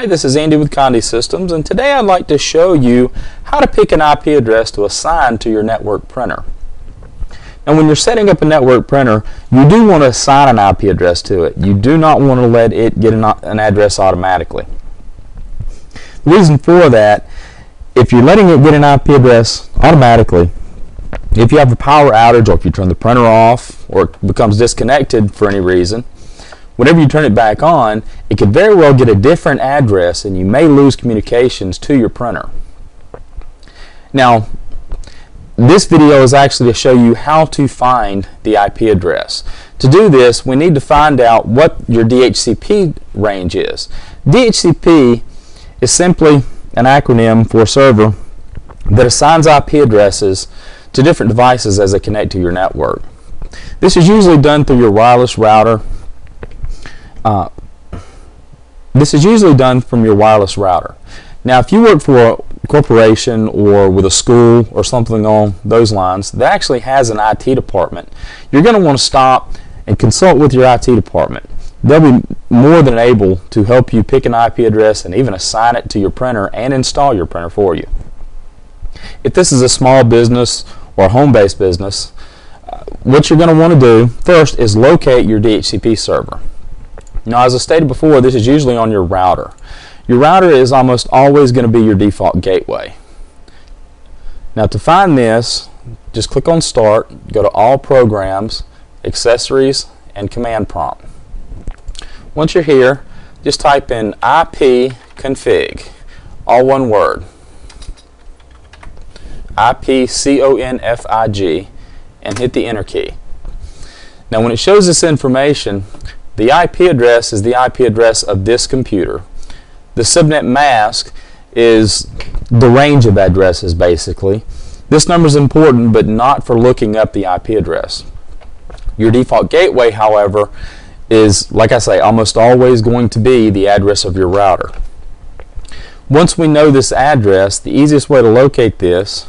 Hi, this is Andy with Conde Systems, and today I'd like to show you how to pick an IP address to assign to your network printer. Now, when you're setting up a network printer, you do want to assign an IP address to it. You do not want to let it get an address automatically. The reason for that, if you're letting it get an IP address automatically, if you have a power outage or if you turn the printer off or it becomes disconnected for any reason, whenever you turn it back on, it could very well get a different address and you may lose communications to your printer. Now, this video is actually to show you how to find the IP address. To do this, we need to find out what your DHCP range is. DHCP is simply an acronym for a server that assigns IP addresses to different devices as they connect to your network. This is usually done through your wireless router. This is usually done from your wireless router. Now, if you work for a corporation or with a school or something along those lines that actually has an IT department, you're going to want to stop and consult with your IT department. They'll be more than able to help you pick an IP address and even assign it to your printer and install your printer for you. If this is a small business or a home-based business, what you're going to want to do first is locate your DHCP server. Now, as I stated before, this is usually on your router. Your router is almost always going to be your default gateway. Now, to find this, just click on Start, go to All Programs, Accessories, and Command Prompt. Once you're here, just type in ipconfig, all one word, ipconfig, and hit the Enter key. Now, when it shows this information, the IP address is the IP address of this computer. The subnet mask is the range of addresses, basically. This number is important, but not for looking up the IP address. Your default gateway, however, is, like I say, almost always going to be the address of your router. Once we know this address, the easiest way to locate this,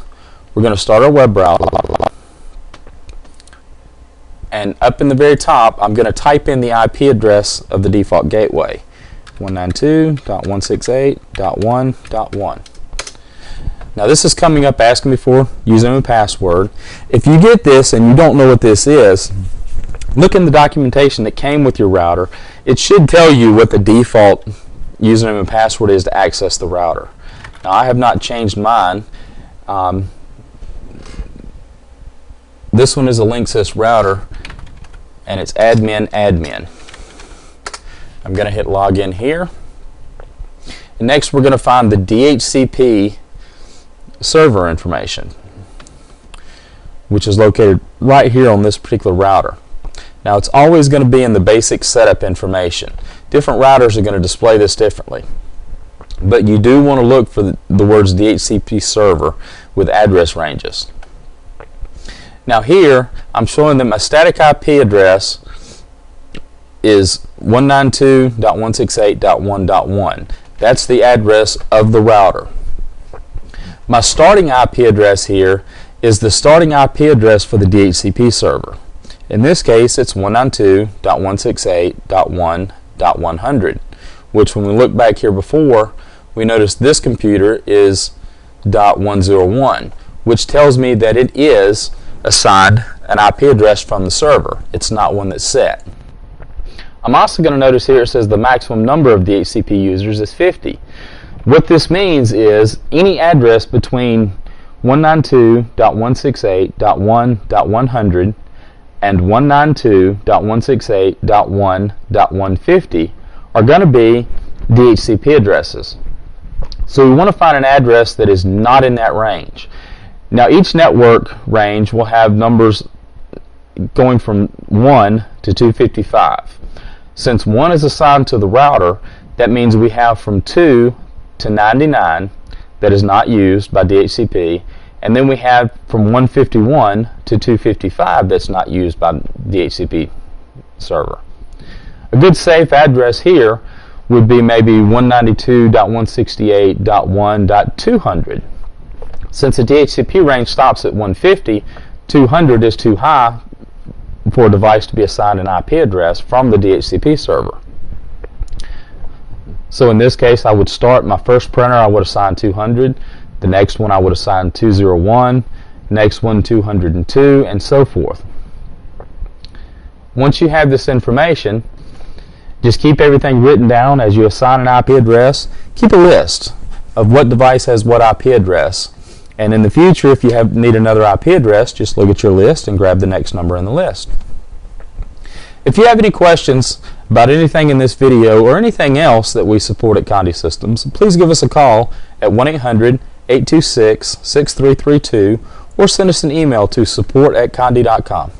we're going to start our web browser. And up in the very top, I'm going to type in the IP address of the default gateway, 192.168.1.1. Now, this is coming up asking me for username and password. If you get this and you don't know what this is, look in the documentation that came with your router. It should tell you what the default username and password is to access the router. Now, I have not changed mine. This one is a Linksys router, and it's admin. I'm going to hit login here. And next, we're going to find the DHCP server information, which is located right here on this particular router. Now, it's always going to be in the basic setup information. Different routers are going to display this differently. But you do want to look for the words DHCP server with address ranges. Now, here I'm showing them a static IP address is 192.168.1.1. That's the address of the router. My starting IP address here is the starting IP address for the DHCP server. In this case, it's 192.168.1.100, which when we look back here before, we notice this computer is .101, which tells me that it is assigned an IP address from the server. It's not one that's set. I'm also going to notice here it says the maximum number of DHCP users is 50. What this means is any address between 192.168.1.100 and 192.168.1.150 are going to be DHCP addresses. So we want to find an address that is not in that range. Now, each network range will have numbers going from 1 to 255. Since 1 is assigned to the router, that means we have from 2 to 99 that is not used by DHCP, and then we have from 151 to 255 that's not used by DHCP server. A good safe address here would be maybe 192.168.1.200. Since the DHCP range stops at 150, 200 is too high for a device to be assigned an IP address from the DHCP server. So in this case, I would start my first printer, I would assign 200. The next one I would assign 201. Next one 202, and so forth. Once you have this information, just keep everything written down as you assign an IP address. Keep a list of what device has what IP address. And in the future, if you need another IP address, just look at your list and grab the next number in the list. If you have any questions about anything in this video or anything else that we support at Conde Systems, please give us a call at 1-800-826-6332 or send us an email to support@conde.com.